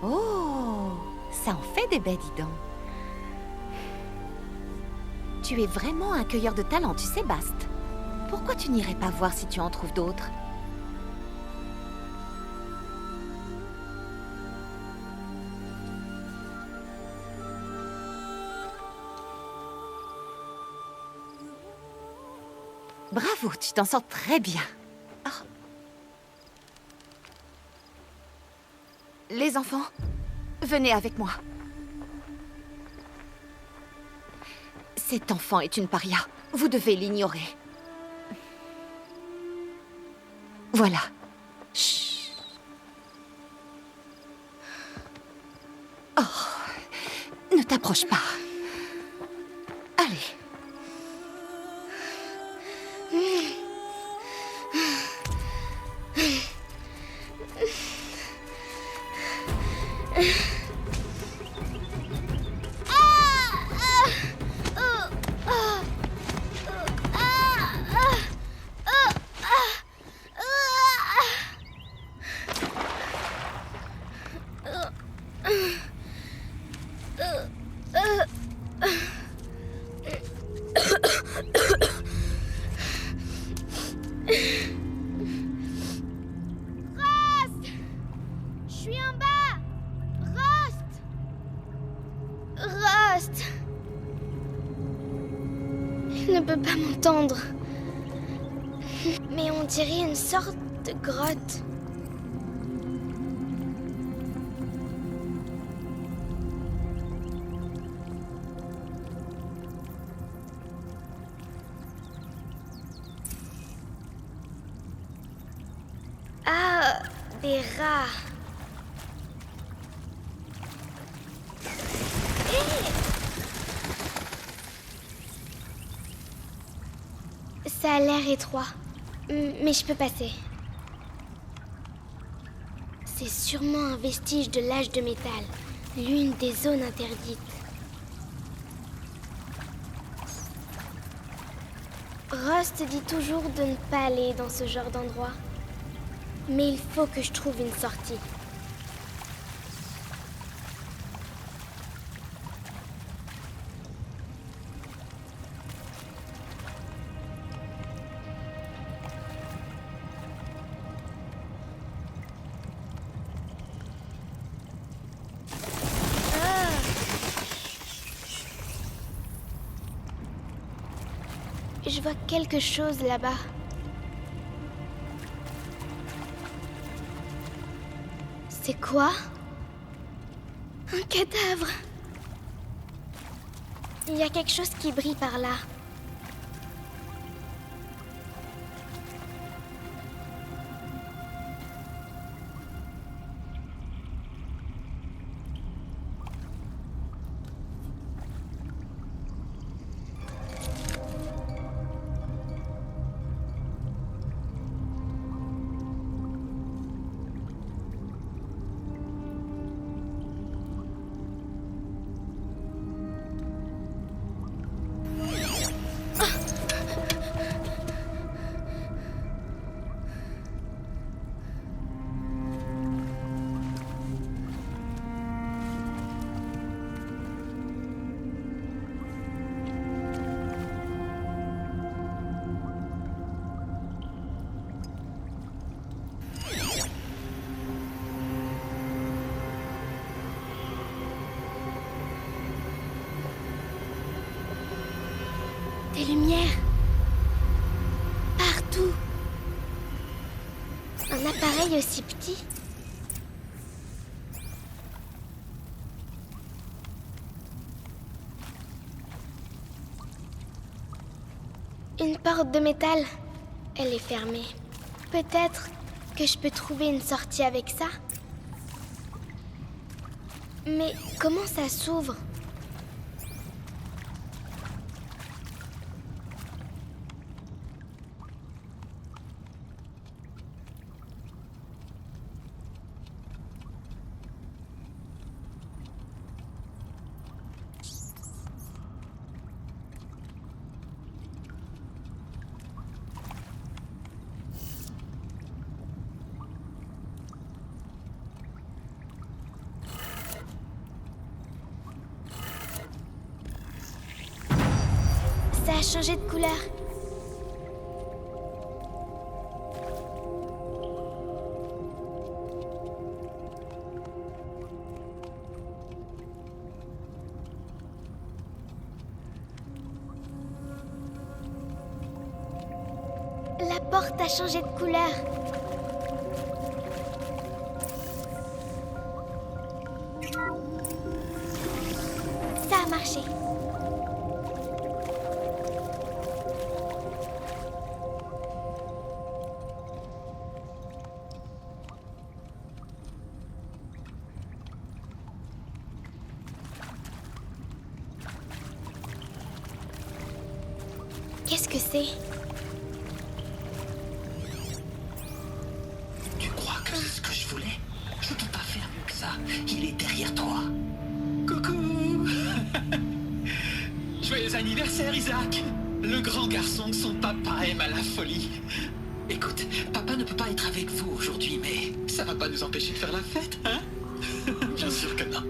Oh, ça en fait des baies, dis donc. Tu es vraiment un cueilleur de talent, tu sais, Bast. Pourquoi tu n'irais pas voir si tu en trouves d'autres? Bravo, tu t'en sors très bien. Oh. Les enfants, venez avec moi. Cet enfant est une paria. Vous devez l'ignorer. Voilà. Chut. Oh, ne t'approche pas. Allez. Il ne peut pas m'entendre. Mais on dirait une sorte de grotte. Ah, des rats. Ça a l'air étroit, mais je peux passer. C'est sûrement un vestige de l'âge de métal, l'une des zones interdites. Rust dit toujours de ne pas aller dans ce genre d'endroit. Mais il faut que je trouve une sortie. Je vois quelque chose là-bas. C'est quoi? Un cadavre! Il y a quelque chose qui brille par là. Des lumières. Partout. Un appareil aussi petit. Une porte de métal. Elle est fermée. Peut-être que je peux trouver une sortie avec ça. Mais comment ça s'ouvre ? Ça a changé de couleur. La porte a changé de couleur. Ça a marché. Qu'est-ce que c'est? Tu crois que c'est ce que je voulais? Je peux pas faire mieux que ça. Il est derrière toi. Coucou. Joyeux anniversaire, Isaac. Le grand garçon que son papa aime à la folie. Écoute, papa ne peut pas être avec vous aujourd'hui, mais ça va pas nous empêcher de faire la fête, hein? Bien sûr que non.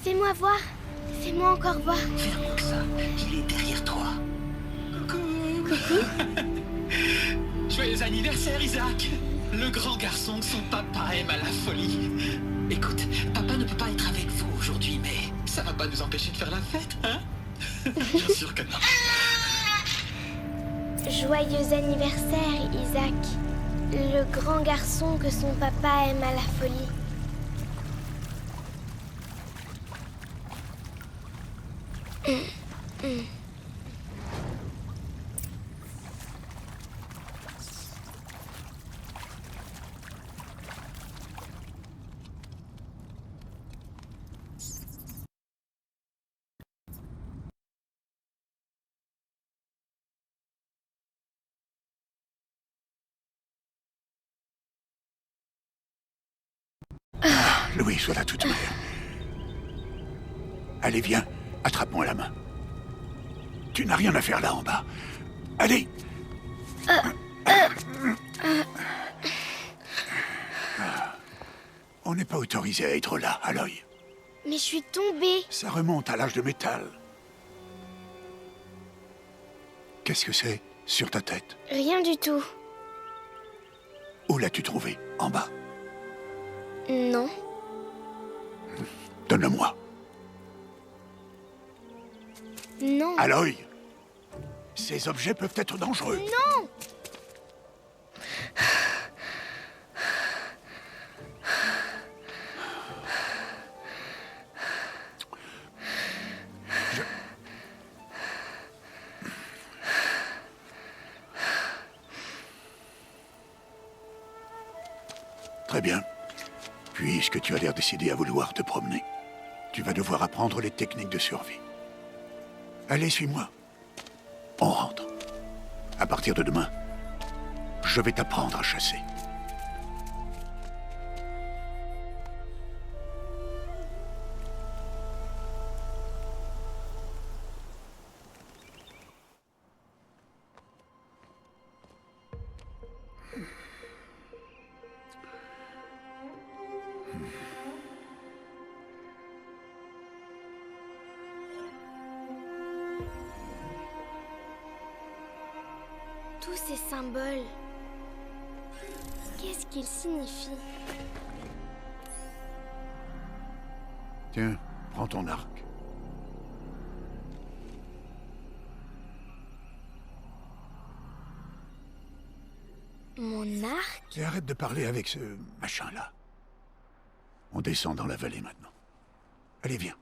Fais-moi voir. Fais-moi encore voir. Faire mieux que ça. Il est derrière toi. Coucou. Joyeux anniversaire, Isaac. Le grand garçon que son papa aime à la folie. Écoute, papa ne peut pas être avec vous aujourd'hui, mais ça va pas nous empêcher de faire la fête, hein? Bien sûr que non. Joyeux anniversaire, Isaac. Le grand garçon que son papa aime à la folie. Louis, sois là tout de suite. Allez, viens, attrape-moi la main. Tu n'as rien à faire là en bas. Allez. On n'est pas autorisé à être là, Aloy. Mais je suis tombée. Ça remonte à l'âge de métal. Qu'est-ce que c'est sur ta tête? Rien du tout. Où l'as-tu trouvé? En bas? Non. Donne-le-moi. Non. Aloy, ces objets peuvent être dangereux. Non. Très bien. Puisque tu as l'air décidé à vouloir te promener, tu vas devoir apprendre les techniques de survie. Allez, suis-moi. On rentre. À partir de demain, je vais t'apprendre à chasser. Tous ces symboles. Qu'est-ce qu'ils signifient? Tiens, prends ton arc. Mon arc? Et arrête de parler avec ce machin-là. On descend dans la vallée maintenant. Allez, viens.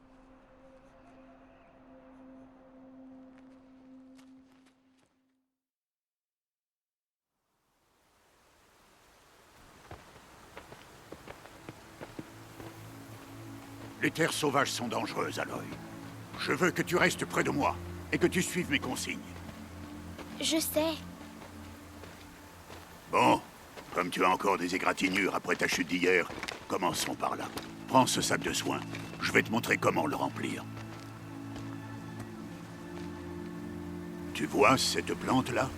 Les terres sauvages sont dangereuses, Aloy. Je veux que tu restes près de moi et que tu suives mes consignes. Je sais. Bon, comme tu as encore des égratignures après ta chute d'hier, commençons par là. Prends ce sac de soins. Je vais te montrer comment le remplir. Tu vois cette plante-là?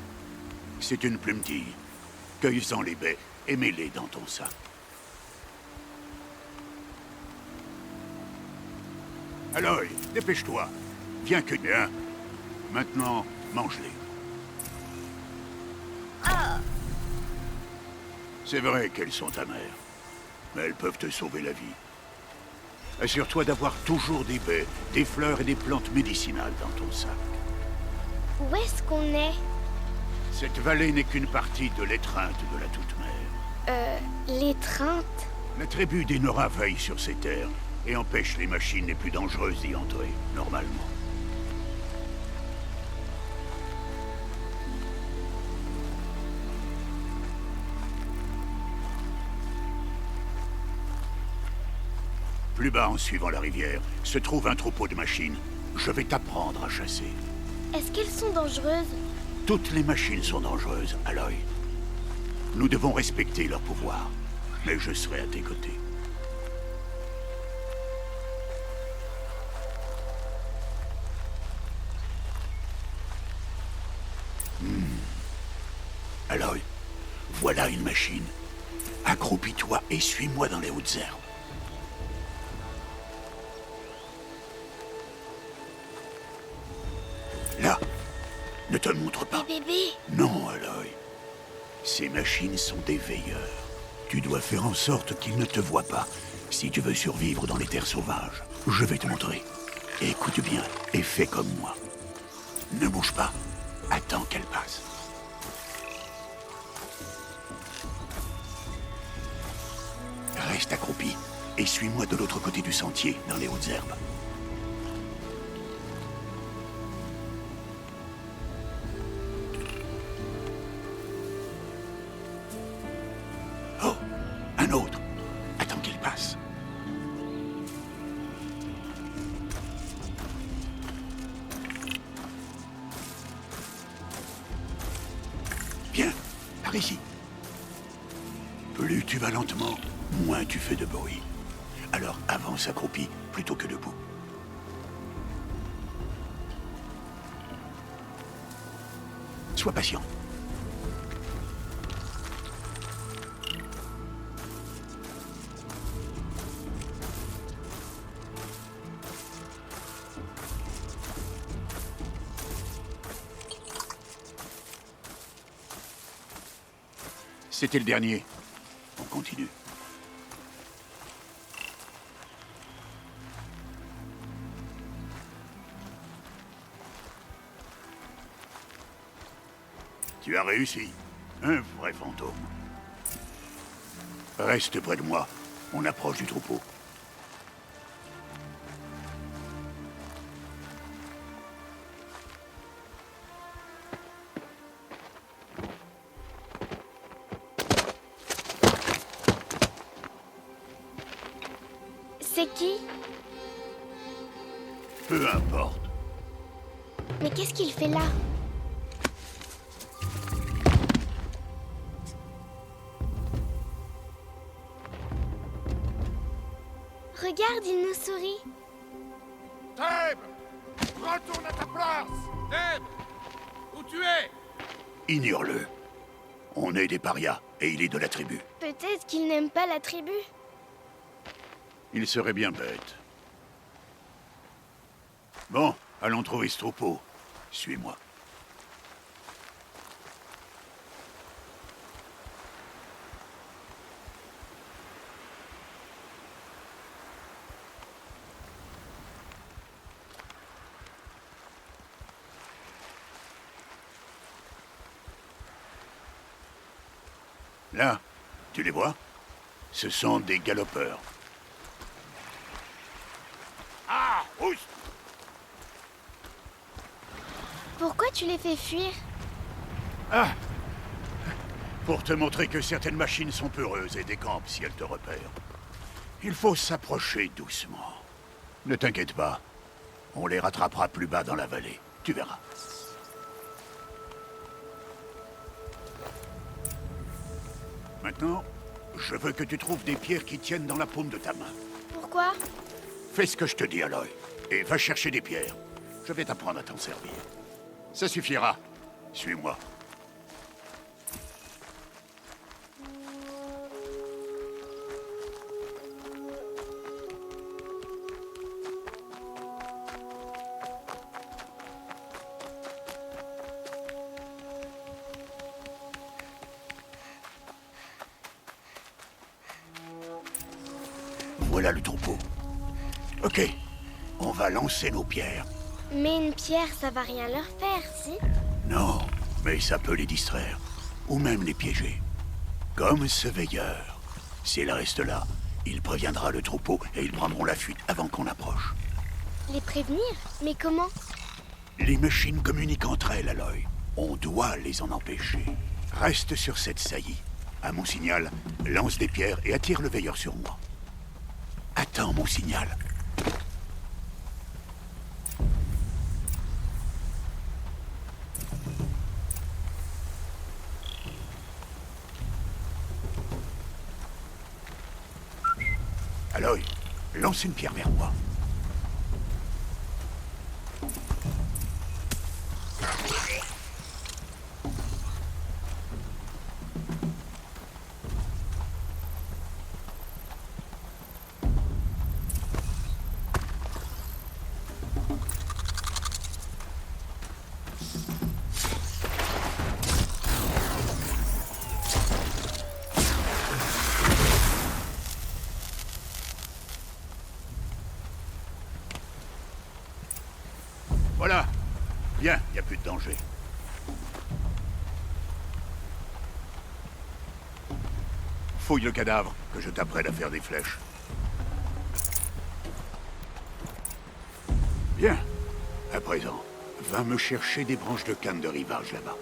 C'est une plumetille. Cueille-en les baies et mets-les dans ton sac. Aloy, dépêche-toi. Viens que bien. Maintenant, mange-les. C'est vrai qu'elles sont amères, mais elles peuvent te sauver la vie. Assure-toi d'avoir toujours des baies, des fleurs et des plantes médicinales dans ton sac. Où est-ce qu'on est? Cette vallée n'est qu'une partie de l'étreinte de la Toute-Mère. L'étreinte? La tribu des Nora veille sur ces terres et empêche les machines les plus dangereuses d'y entrer, normalement. Plus bas, en suivant la rivière, se trouve un troupeau de machines. Je vais t'apprendre à chasser. Est-ce qu'elles sont dangereuses? Toutes les machines sont dangereuses, Aloy. Nous devons respecter leur pouvoir, mais je serai à tes côtés. Aloy, voilà une machine. Accroupis-toi et suis-moi dans les hautes herbes. Là, ne te montre pas. Bébé? Non, Aloy. Ces machines sont des veilleurs. Tu dois faire en sorte qu'ils ne te voient pas, si tu veux survivre dans les terres sauvages. Je vais te montrer. Écoute bien et fais comme moi. Ne bouge pas. Attends qu'elle passe. Reste accroupi et suis-moi de l'autre côté du sentier, dans les hautes herbes. Oh, un autre. Attends qu'il passe. Viens, par ici. Plus tu vas lentement, moins tu fais de bruit. Alors avance accroupi plutôt que debout. Sois patient. C'était le dernier. On continue. Tu as réussi. Un vrai fantôme. Reste près de moi. On approche du troupeau. C'est qui? Peu importe. Mais qu'est-ce qu'il fait là? Regarde, il nous sourit. Thèbes! Retourne à ta place! Thèbes! Où tu es? Ignore-le. On est des parias, et il est de la tribu. Peut-être qu'il n'aime pas la tribu. Il serait bien bête. Bon, allons trouver ce troupeau. Suis-moi. Là, tu les vois? Ce sont des galopeurs. Ah, ouch! Pourquoi tu les fais fuir? Ah! Pour te montrer que certaines machines sont peureuses et décampent si elles te repèrent. Il faut s'approcher doucement. Ne t'inquiète pas. On les rattrapera plus bas dans la vallée. Tu verras. Maintenant, je veux que tu trouves des pierres qui tiennent dans la paume de ta main. Pourquoi? Fais ce que je te dis, Aloy. Et va chercher des pierres. Je vais t'apprendre à t'en servir. Ça suffira. Suis-moi. voilà le troupeau. Ok, on va lancer nos pierres. Mais une pierre, ça va rien leur faire, si? Non, mais ça peut les distraire. Ou même les piéger. Comme ce veilleur. S'il reste là, il préviendra le troupeau et ils prendront la fuite avant qu'on approche. Les prévenir? Mais comment? Les machines communiquent entre elles, Aloy. On doit les en empêcher. Reste sur cette saillie. À mon signal, lance des pierres et attire le veilleur sur moi. Attends mon signal. Aloy, lance une pierre vers moi. Voilà. Bien, il n'y a plus de danger. Fouille le cadavre, que je t'apprête à faire des flèches. Bien. À présent, va me chercher des branches de canne de rivage là-bas.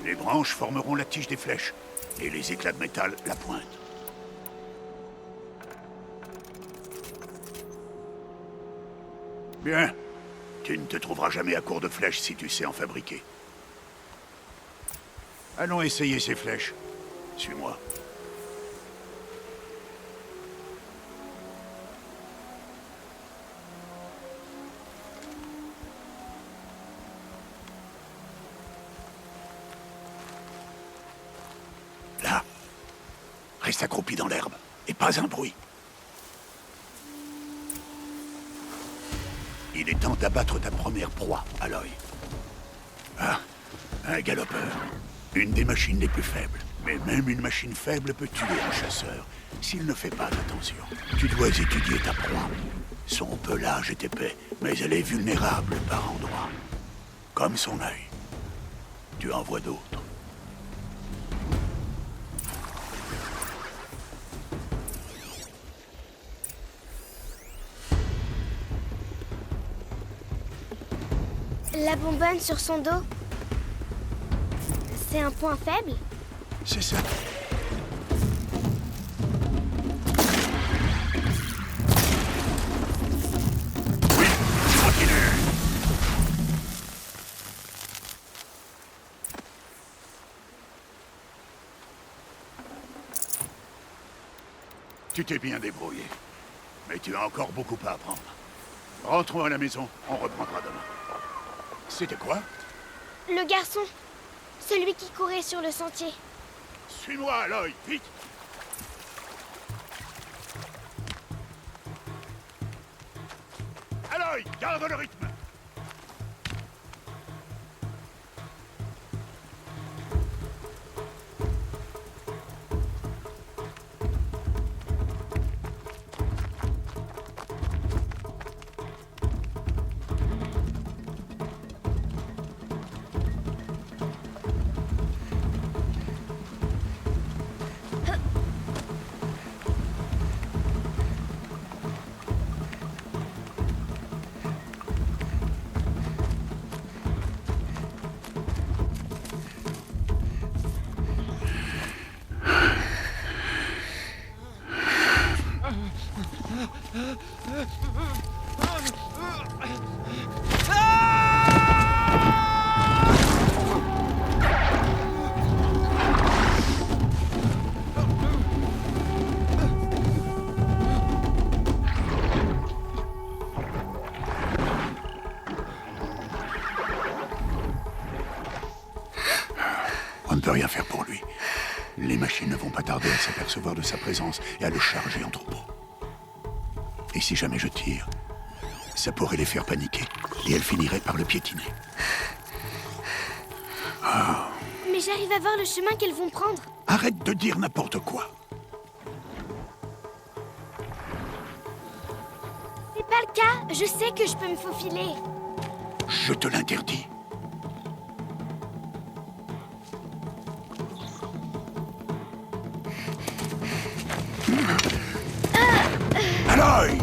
Les branches formeront la tige des flèches, et les éclats de métal la pointe. Bien. Tu ne te trouveras jamais à court de flèches si tu sais en fabriquer. Allons essayer ces flèches. Suis-moi. Là. Reste accroupi dans l'herbe, et pas un bruit. Il est temps d'abattre ta première proie, Aloy. Ah, un galopeur. Une des machines les plus faibles. Mais même une machine faible peut tuer un chasseur, s'il ne fait pas attention. Tu dois étudier ta proie. Son pelage est épais, mais elle est vulnérable par endroits. Comme son œil. Tu en vois d'autres. La bonbonne sur son dos, c'est un point faible? C'est ça. Oui, continue. Tu t'es bien débrouillé. Mais tu as encore beaucoup à apprendre. Rentrons à la maison, on reprendra demain. C'était quoi? Le garçon, celui qui courait sur le sentier. Suis-moi, Aloy, vite! Aloy, garde le rythme! On ne peut rien faire pour lui. Les machines ne vont pas tarder à s'apercevoir de sa présence et à le charger en troupeau. Et si jamais je tire, ça pourrait les faire paniquer. Et elle finirait par le piétiner. Mais j'arrive à voir le chemin qu'elles vont prendre. Arrête de dire n'importe quoi. C'est pas le cas. Je sais que je peux me faufiler. Je te l'interdis. Aloy!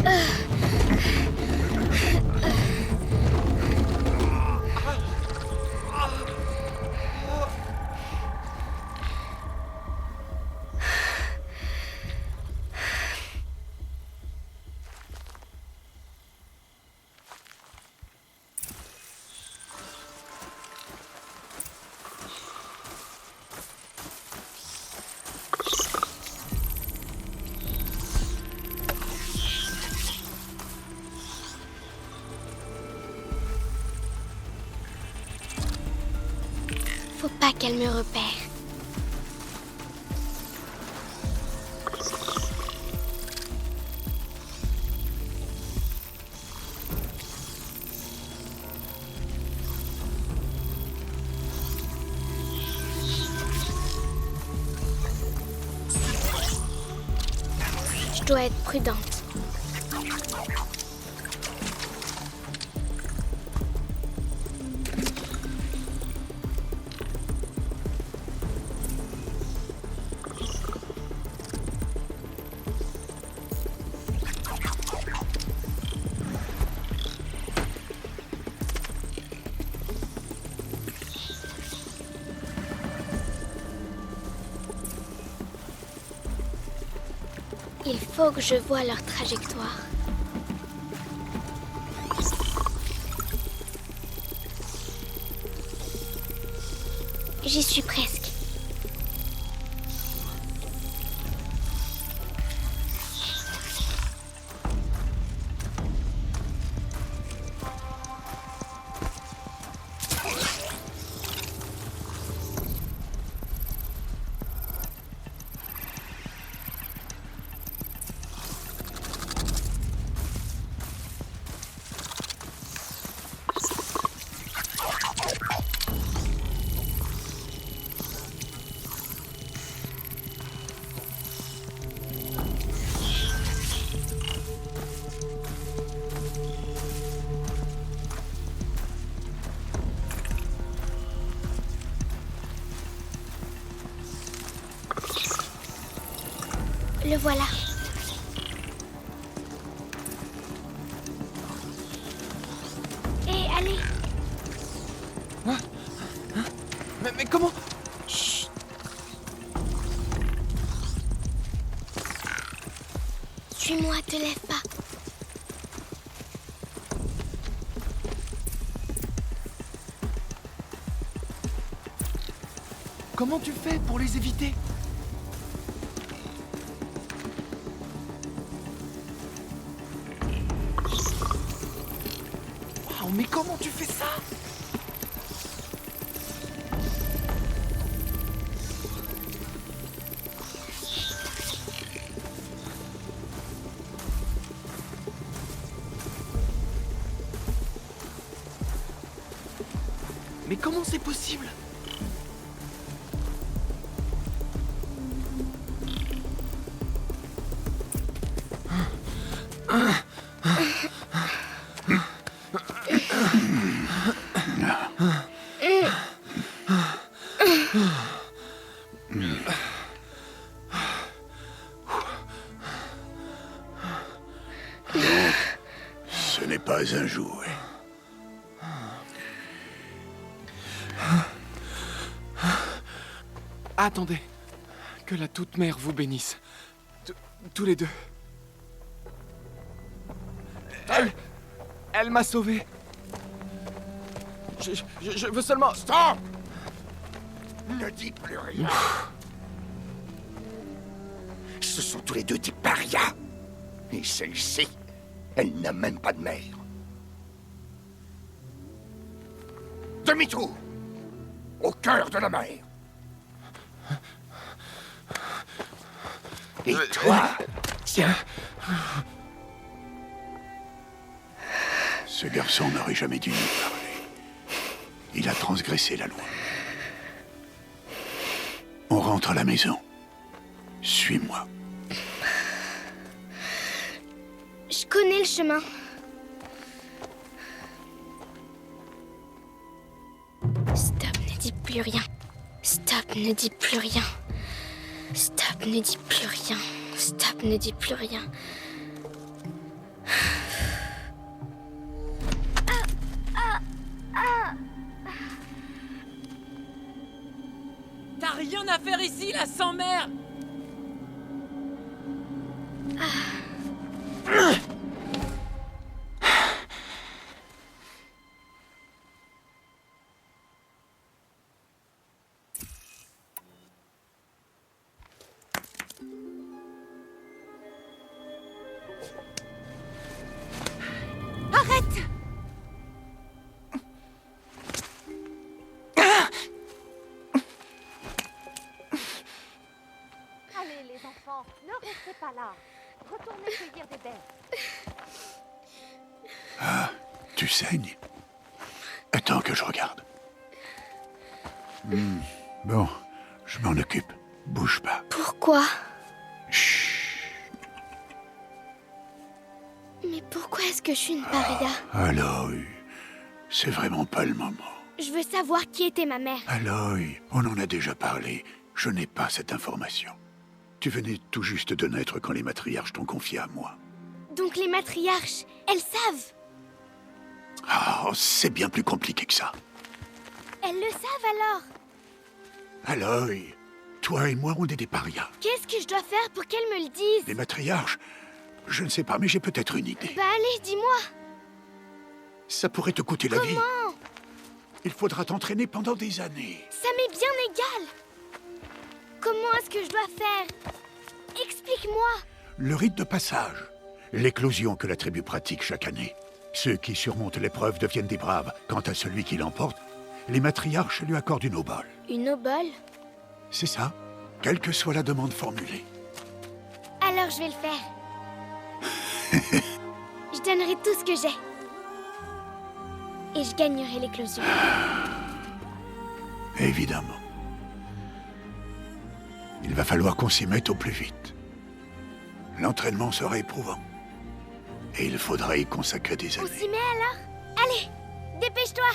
Faut pas qu'elle me repère. Je dois être prudente. Il faut que je voie leur trajectoire. J'y suis presque. Le voilà. Hé, allez. Mais comment? Chut. Suis-moi, te lève pas. Comment tu fais pour les éviter? Waouh, mais comment tu fais ça? Mais comment c'est possible? Ce n'est pas un jouet. Attendez. Que la toute-mère vous bénisse. Tous les deux. Elle m'a sauvé. Je veux seulement... Stop! Ne dis plus rien. Ce sont tous les deux des parias. Et celle-ci, elle n'a même pas de mère. Demi-tour! Au cœur de la mer. Et toi, tiens. Ce garçon n'aurait jamais dû nous parler. Il a transgressé la loi. On rentre à la maison. Suis-moi. Je connais le chemin. Stop, ne dis plus rien. Stop, ne dis plus rien. Stop, ne dis plus rien. Stop, ne dis plus rien. T'as rien à faire ici, la sans-mère! Arrête! Allez, les enfants, ne restez pas là. Retournez cueillir des baies. Ah, tu saignes? Attends que je regarde. Bon, je m'en occupe. Bouge pas. Pourquoi? Chut. Mais pourquoi est-ce que je suis une paria? Aloy, c'est vraiment pas le moment. Je veux savoir qui était ma mère. Aloy, on en a déjà parlé. Je n'ai pas cette information. Tu venais tout juste de naître quand les matriarches t'ont confié à moi. Donc les matriarches, elles savent. Ah, c'est bien plus compliqué que ça. Elles le savent alors. Aloy, toi et moi, on est des parias. Qu'est-ce que je dois faire pour qu'elles me le disent? Les matriarches, je ne sais pas, mais j'ai peut-être une idée. Bah allez, dis-moi. Ça pourrait te coûter la vie. Comment? Il faudra t'entraîner pendant des années. Ça m'est bien égal. Comment est-ce que je dois faire? Explique-moi. Le rite de passage. L'éclosion que la tribu pratique chaque année. Ceux qui surmontent l'épreuve deviennent des braves. Quant à celui qui l'emporte, les matriarches lui accordent une obole. Une obole? C'est ça, quelle que soit la demande formulée. Alors je vais le faire. Je donnerai tout ce que j'ai. Et je gagnerai l'éclosion. Évidemment. Il va falloir qu'on s'y mette au plus vite. L'entraînement sera éprouvant. Et il faudra y consacrer des On années. s'y met alors? Allez, dépêche-toi.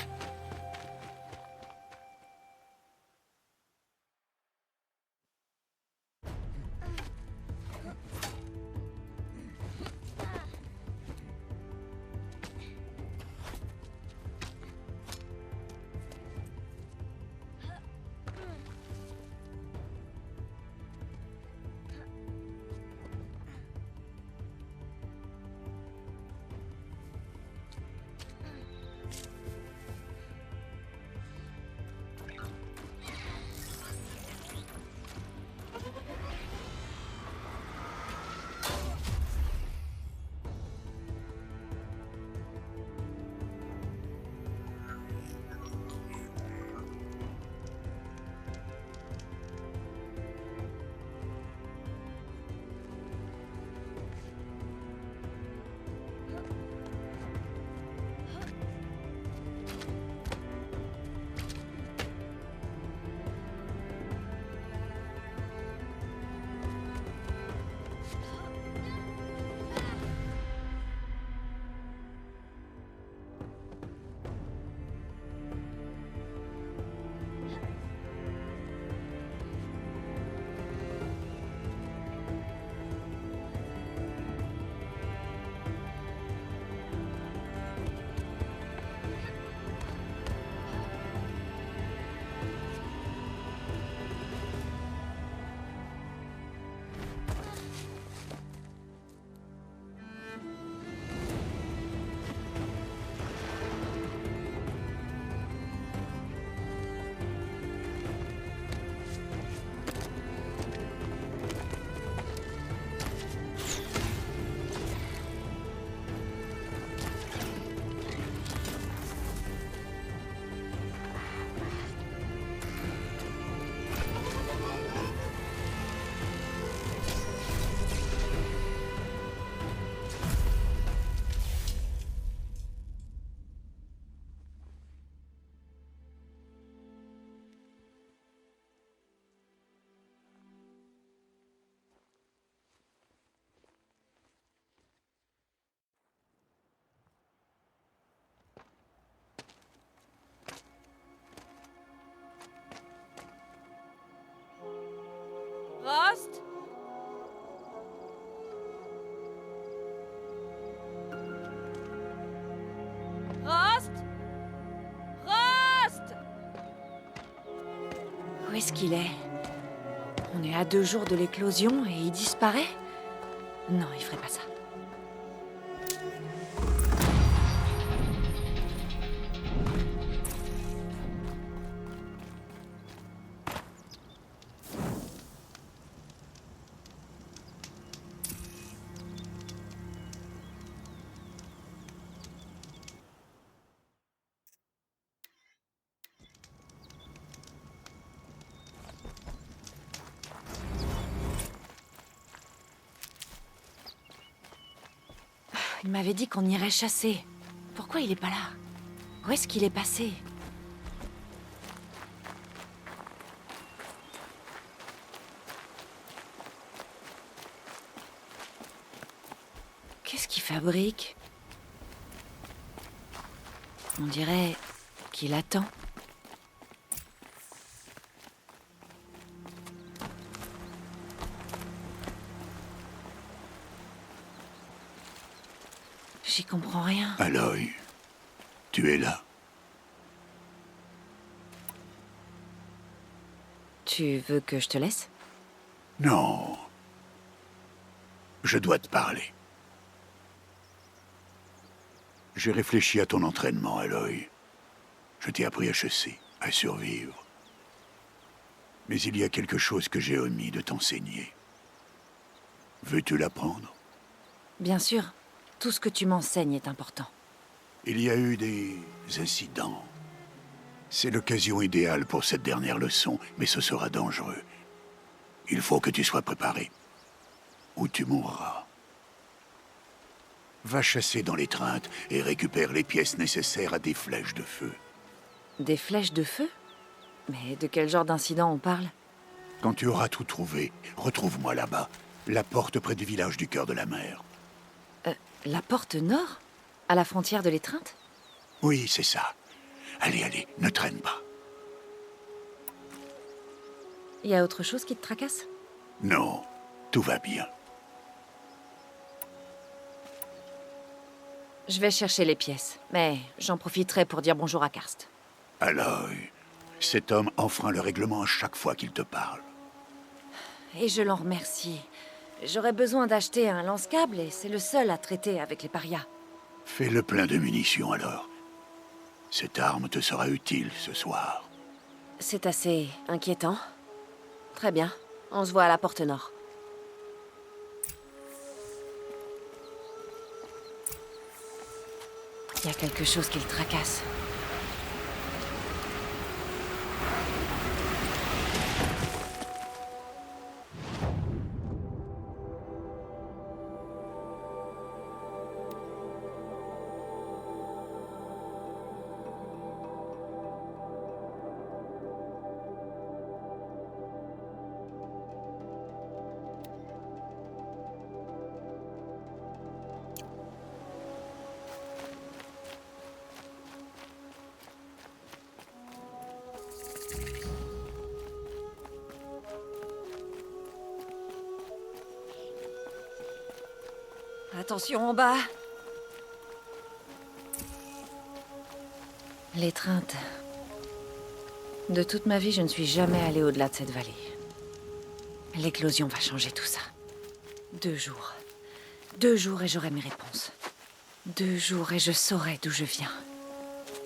Où est-ce qu'il est? On est à 2 jours de l'éclosion et il disparaît? Non, il ferait pas ça. Il m'avait dit qu'on irait chasser. Pourquoi il est pas là? Où est-ce qu'il est passé? Qu'est-ce qu'il fabrique? On dirait qu'il attend. J'y comprends rien. Aloy, tu es là. Tu veux que je te laisse? Non. Je dois te parler. J'ai réfléchi à ton entraînement, Aloy. Je t'ai appris à chasser, à survivre. Mais il y a quelque chose que j'ai omis de t'enseigner. Veux-tu l'apprendre? Bien sûr. Tout ce que tu m'enseignes est important. Il y a eu des incidents. C'est l'occasion idéale pour cette dernière leçon, mais ce sera dangereux. Il faut que tu sois préparé. Ou tu mourras. Va chasser dans l'étreinte et récupère les pièces nécessaires à des flèches de feu. Des flèches de feu? Mais de quel genre d'incident on parle? Quand tu auras tout trouvé, retrouve-moi là-bas, la porte près du village du cœur de la mer. La porte nord? À la frontière de l'étreinte? Oui, c'est ça. Allez, allez, ne traîne pas. Il y a autre chose qui te tracasse? Non, tout va bien. Je vais chercher les pièces, mais j'en profiterai pour dire bonjour à Karst. Aloy, cet homme enfreint le règlement à chaque fois qu'il te parle. Et je l'en remercie. J'aurais besoin d'acheter un lance-câble et c'est le seul à traiter avec les parias. Fais le plein de munitions alors. Cette arme te sera utile ce soir. C'est assez inquiétant. Très bien, on se voit à la porte nord. Il y a quelque chose qui le tracasse. Attention en bas. L'étreinte. De toute ma vie, je ne suis jamais allée au-delà de cette vallée. L'éclosion va changer tout ça. 2 jours. 2 jours et j'aurai mes réponses. 2 jours et je saurai d'où je viens.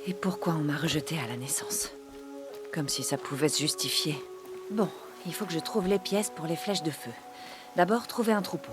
Et pourquoi on m'a rejetée à la naissance. Comme si ça pouvait se justifier. Bon, il faut que je trouve les pièces pour les flèches de feu. D'abord, trouver un troupeau.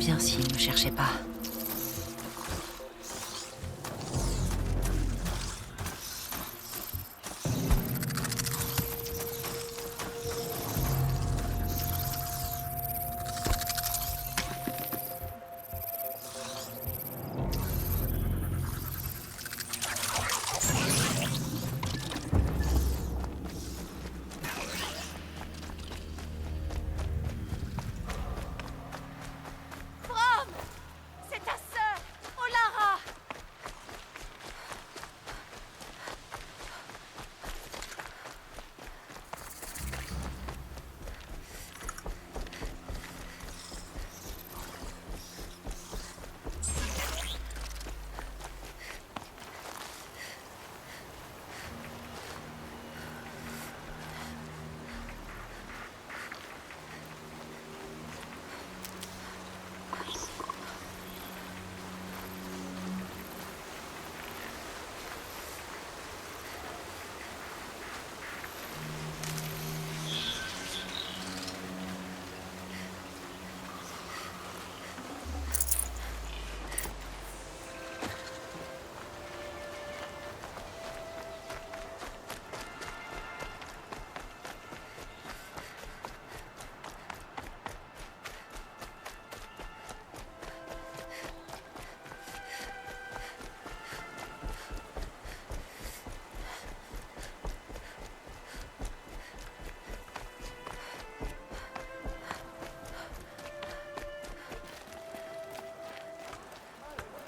bien s'il ne me cherchait pas. C'est ta sœur, Olara!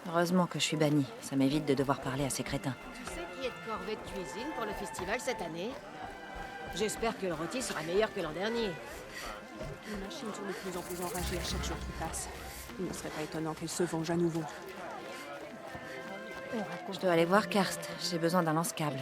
Heureusement que je suis bannie. Ça m'évite de devoir parler à ces crétins. Tu sais qui est de corvée de cuisine pour le festival cette année? J'espère que le rôti sera meilleur que l'an dernier. Les machines sont de plus en plus enragées à chaque jour qui passe. Il ne serait pas étonnant qu'elles se vengent à nouveau. Je dois aller voir Karst. J'ai besoin d'un lance-câble.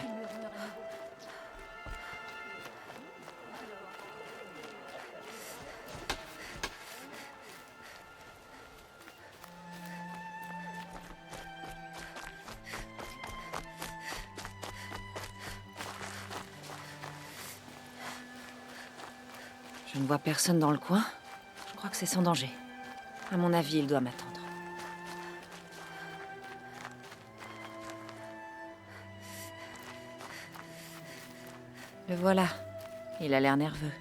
Je ne vois personne dans le coin. Je crois que c'est sans danger. À mon avis, il doit m'attendre. Le voilà. Il a l'air nerveux.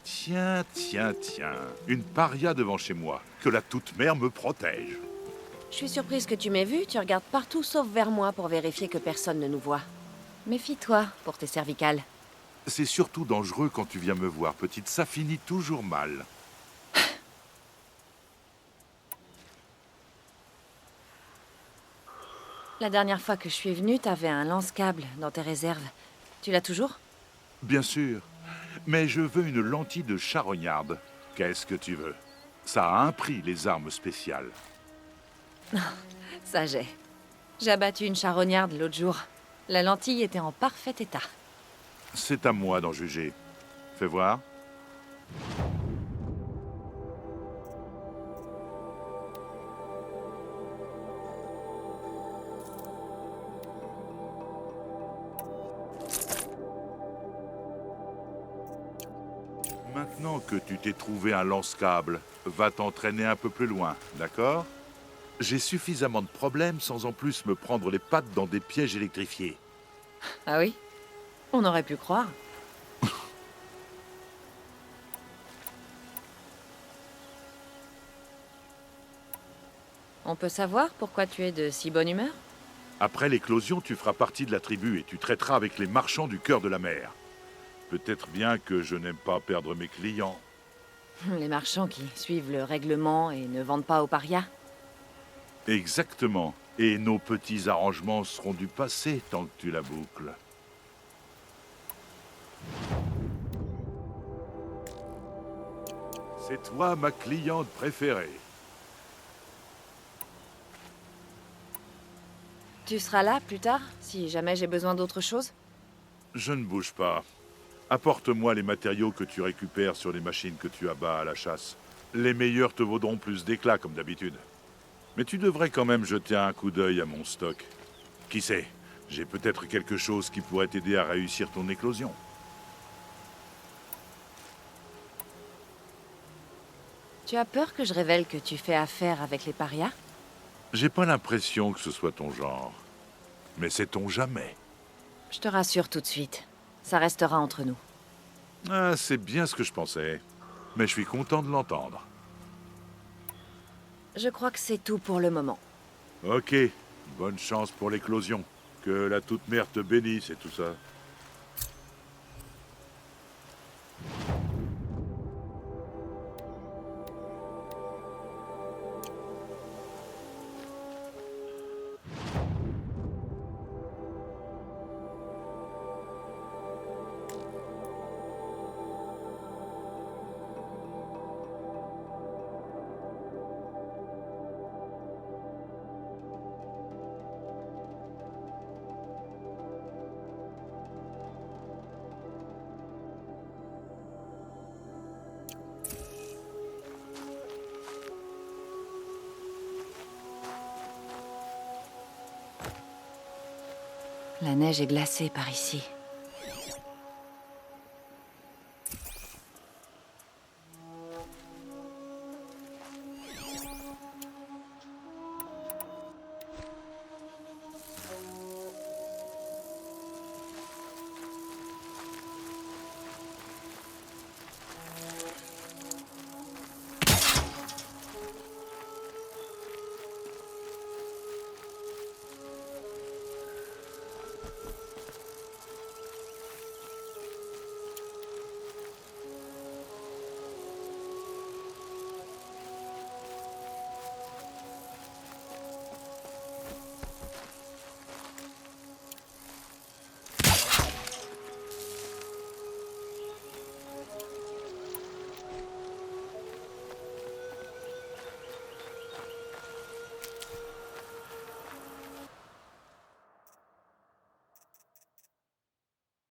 Tiens, tiens, tiens. Une paria devant chez moi. Que la toute-mère me protège. Je suis surprise que tu m'aies vu. Tu regardes partout sauf vers moi pour vérifier que personne ne nous voit. Méfie-toi pour tes cervicales. C'est surtout dangereux quand tu viens me voir, petite. Ça finit toujours mal. La dernière fois que je suis venue, t'avais un lance-câble dans tes réserves. Tu l'as toujours? Bien sûr. Mais je veux une lentille de charognarde. Qu'est-ce que tu veux? Ça a un prix, les armes spéciales. Ça j'ai. J'ai abattu une charognarde l'autre jour. La lentille était en parfait état. C'est à moi d'en juger. Fais voir. Maintenant que tu t'es trouvé un lance-câble, va t'entraîner un peu plus loin, d'accord? J'ai suffisamment de problèmes sans en plus me prendre les pattes dans des pièges électrifiés. Ah oui? On aurait pu croire. On peut savoir pourquoi tu es de si bonne humeur? Après l'éclosion, tu feras partie de la tribu et tu traiteras avec les marchands du cœur de la mer. Peut-être bien que je n'aime pas perdre mes clients. Les marchands qui suivent le règlement et ne vendent pas aux parias? Exactement. Et nos petits arrangements seront du passé tant que tu la boucles. C'est toi ma cliente préférée. Tu seras là plus tard, si jamais j'ai besoin d'autre chose? Je ne bouge pas. Apporte-moi les matériaux que tu récupères sur les machines que tu abats à la chasse. Les meilleurs te vaudront plus d'éclat comme d'habitude. Mais tu devrais quand même jeter un coup d'œil à mon stock. Qui sait, J'ai peut-être quelque chose qui pourrait t'aider à réussir ton éclosion. Tu as peur que je révèle que tu fais affaire avec les parias? J'ai pas l'impression que ce soit ton genre. Mais sait-on jamais? Je te rassure tout de suite. Ça restera entre nous. Ah, c'est bien ce que je pensais. Mais je suis content de l'entendre. Je crois que c'est tout pour le moment. Ok, bonne chance pour l'éclosion. Que la Toute-Mère te bénisse et tout ça. La neige est glacée par ici.